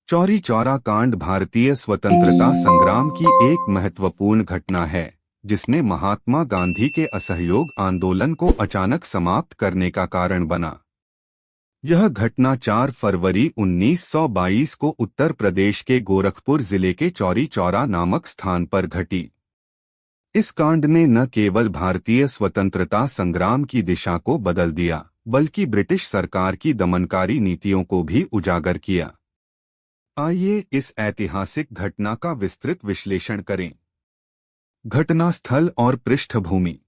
चौरी चौरा कांड भारतीय स्वतंत्रता संग्राम की एक महत्वपूर्ण घटना है जिसने महात्मा गांधी के असहयोग आंदोलन को अचानक समाप्त करने का कारण बना। यह घटना 4 फरवरी 1922 को उत्तर प्रदेश के गोरखपुर जिले के चौरी चौरा नामक स्थान पर घटी। इस कांड ने न केवल भारतीय स्वतंत्रता संग्राम की दिशा को बदल दिया बल्कि ब्रिटिश सरकार की दमनकारी नीतियों को भी उजागर किया। आइए इस ऐतिहासिक घटना का विस्तृत विश्लेषण करें। घटनास्थल और पृष्ठभूमि।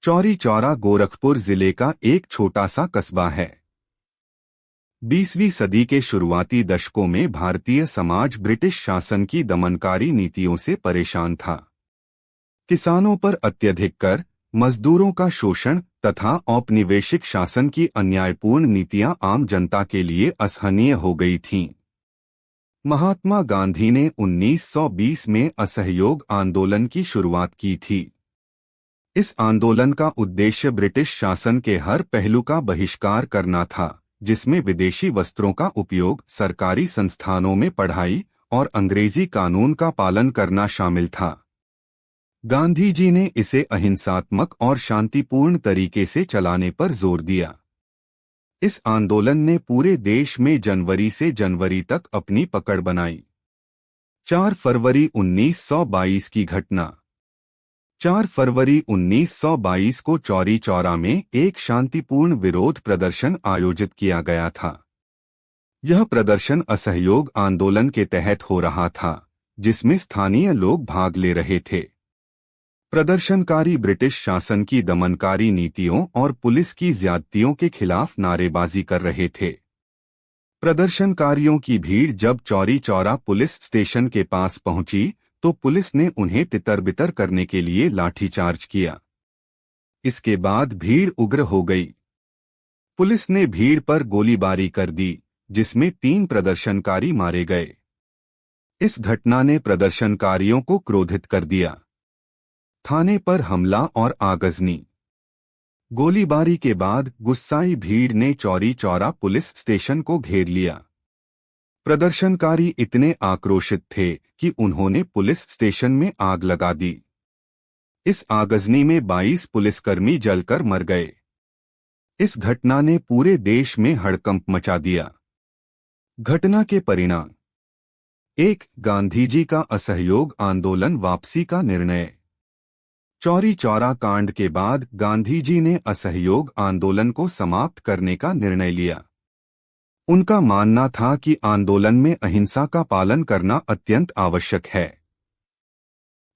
चौरी चौरा गोरखपुर जिले का एक छोटा सा कस्बा है। 20वीं सदी के शुरुआती दशकों में भारतीय समाज ब्रिटिश शासन की दमनकारी नीतियों से परेशान था। किसानों पर अत्यधिक कर, मजदूरों का शोषण तथा औपनिवेशिक शासन की अन्यायपूर्ण नीतियां आम जनता के लिए असहनीय हो गई थीं। महात्मा गांधी ने 1920 में असहयोग आंदोलन की शुरुआत की थी। इस आंदोलन का उद्देश्य ब्रिटिश शासन के हर पहलू का बहिष्कार करना था, जिसमें विदेशी वस्त्रों का उपयोग, सरकारी संस्थानों में पढ़ाई और अंग्रेजी कानून का पालन करना शामिल था। गांधी जी ने इसे अहिंसात्मक और शांतिपूर्ण तरीके से चलाने पर जोर दिया। इस आंदोलन ने पूरे देश में जनवरी से जनवरी तक अपनी पकड़ बनाई। 4 फरवरी 1922 की घटना। 4 फरवरी 1922 को चौरी चौरा में एक शांतिपूर्ण विरोध प्रदर्शन आयोजित किया गया था। यह प्रदर्शन असहयोग आंदोलन के तहत हो रहा था, जिसमें स्थानीय लोग भाग ले रहे थे। प्रदर्शनकारी ब्रिटिश शासन की दमनकारी नीतियों और पुलिस की ज्यादतियों के खिलाफ नारेबाजी कर रहे थे। प्रदर्शनकारियों की भीड़ जब चौरी चौरा पुलिस स्टेशन के पास पहुंची तो पुलिस ने उन्हें तितर-बितर करने के लिए लाठीचार्ज किया। इसके बाद भीड़ उग्र हो गई। पुलिस ने भीड़ पर गोलीबारी कर दी, जिसमें 3 प्रदर्शनकारी मारे गए। इस घटना ने प्रदर्शनकारियों को क्रोधित कर दिया। थाने पर हमला और आगजनी। गोलीबारी के बाद गुस्साई भीड़ ने चौरी चौरा पुलिस स्टेशन को घेर लिया। प्रदर्शनकारी इतने आक्रोशित थे कि उन्होंने पुलिस स्टेशन में आग लगा दी। इस आगजनी में 22 पुलिसकर्मी जलकर मर गए। इस घटना ने पूरे देश में हड़कंप मचा दिया। घटना के परिणाम। 1. गांधी जी का असहयोग आंदोलन वापसी का निर्णय। चौरी चौरा कांड के बाद गांधी जी ने असहयोग आंदोलन को समाप्त करने का निर्णय लिया। उनका मानना था कि आंदोलन में अहिंसा का पालन करना अत्यंत आवश्यक है।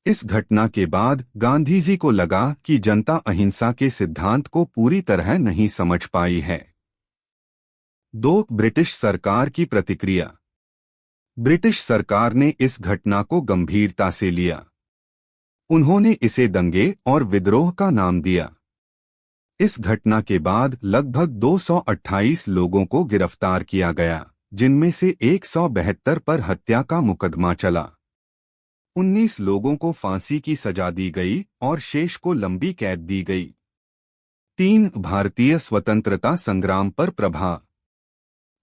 इस घटना के बाद गांधी जी को लगा कि जनता अहिंसा के सिद्धांत को पूरी तरह नहीं समझ पाई है। 2. ब्रिटिश सरकार की प्रतिक्रिया। ब्रिटिश सरकार ने इस घटना को गंभीरता से लिया। उन्होंने इसे दंगे और विद्रोह का नाम दिया। इस घटना के बाद लगभग 228 लोगों को गिरफ्तार किया गया, जिनमें से 172 पर हत्या का मुकदमा चला। 19 लोगों को फांसी की सजा दी गई और शेष को लंबी कैद दी गई। 3. भारतीय स्वतंत्रता संग्राम पर प्रभाव।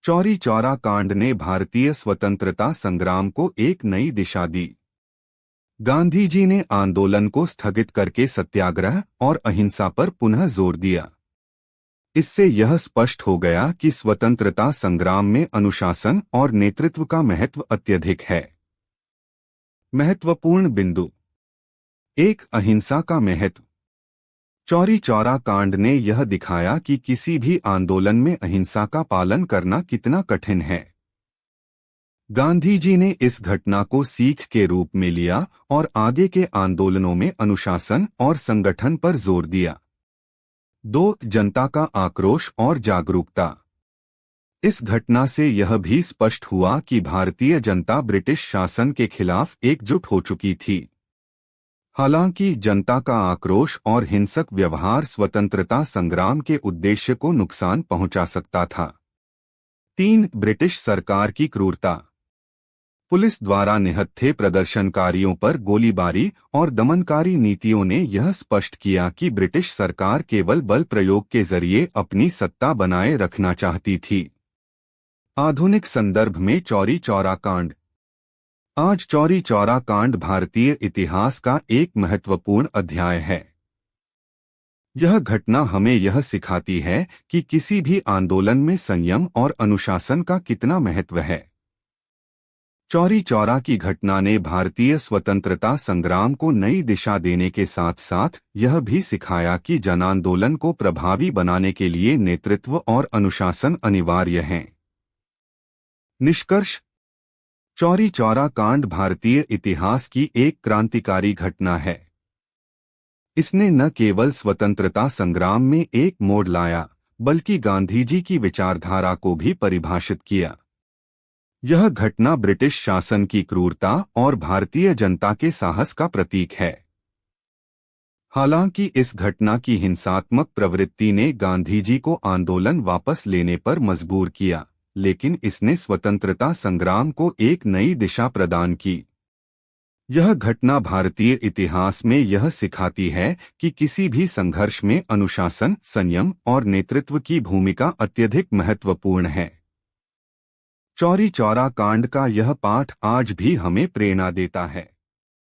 चौरी चौरा कांड ने भारतीय स्वतंत्रता संग्राम को एक नई दिशा दी। गांधी जी ने आंदोलन को स्थगित करके सत्याग्रह और अहिंसा पर पुनः जोर दिया। इससे यह स्पष्ट हो गया कि स्वतंत्रता संग्राम में अनुशासन और नेतृत्व का महत्व अत्यधिक है। महत्वपूर्ण बिंदु। 1. अहिंसा का महत्व। चौरी चौरा कांड ने यह दिखाया कि किसी भी आंदोलन में अहिंसा का पालन करना कितना कठिन है। गांधी जी ने इस घटना को सीख के रूप में लिया और आगे के आंदोलनों में अनुशासन और संगठन पर जोर दिया। 2. जनता का आक्रोश और जागरूकता। इस घटना से यह भी स्पष्ट हुआ कि भारतीय जनता ब्रिटिश शासन के खिलाफ एकजुट हो चुकी थी। हालांकि जनता का आक्रोश और हिंसक व्यवहार स्वतंत्रता संग्राम के उद्देश्य को नुकसान पहुंचा सकता था। 3. ब्रिटिश सरकार की क्रूरता। पुलिस द्वारा निहत्थे प्रदर्शनकारियों पर गोलीबारी और दमनकारी नीतियों ने यह स्पष्ट किया कि ब्रिटिश सरकार केवल बल प्रयोग के जरिए अपनी सत्ता बनाए रखना चाहती थी। आधुनिक संदर्भ में चौरी चौरा कांड। आज चौरी चौरा कांड भारतीय इतिहास का एक महत्वपूर्ण अध्याय है। यह घटना हमें यह सिखाती है कि किसी भी आंदोलन में संयम और अनुशासन का कितना महत्व है। चौरी चौरा की घटना ने भारतीय स्वतंत्रता संग्राम को नई दिशा देने के साथ साथ यह भी सिखाया कि जन आंदोलन को प्रभावी बनाने के लिए नेतृत्व और अनुशासन अनिवार्य हैं। निष्कर्ष: चौरी चौरा कांड भारतीय इतिहास की एक क्रांतिकारी घटना है। इसने न केवल स्वतंत्रता संग्राम में एक मोड़ लाया, बल्कि गांधी जी की विचारधारा को भी परिभाषित किया। यह घटना ब्रिटिश शासन की क्रूरता और भारतीय जनता के साहस का प्रतीक है। हालांकि इस घटना की हिंसात्मक प्रवृत्ति ने गांधी जी को आंदोलन वापस लेने पर मजबूर किया, लेकिन इसने स्वतंत्रता संग्राम को एक नई दिशा प्रदान की। यह घटना भारतीय इतिहास में यह सिखाती है कि किसी भी संघर्ष में अनुशासन, संयम और नेतृत्व की भूमिका अत्यधिक महत्वपूर्ण है। चौरी चौरा कांड का यह पाठ आज भी हमें प्रेरणा देता है।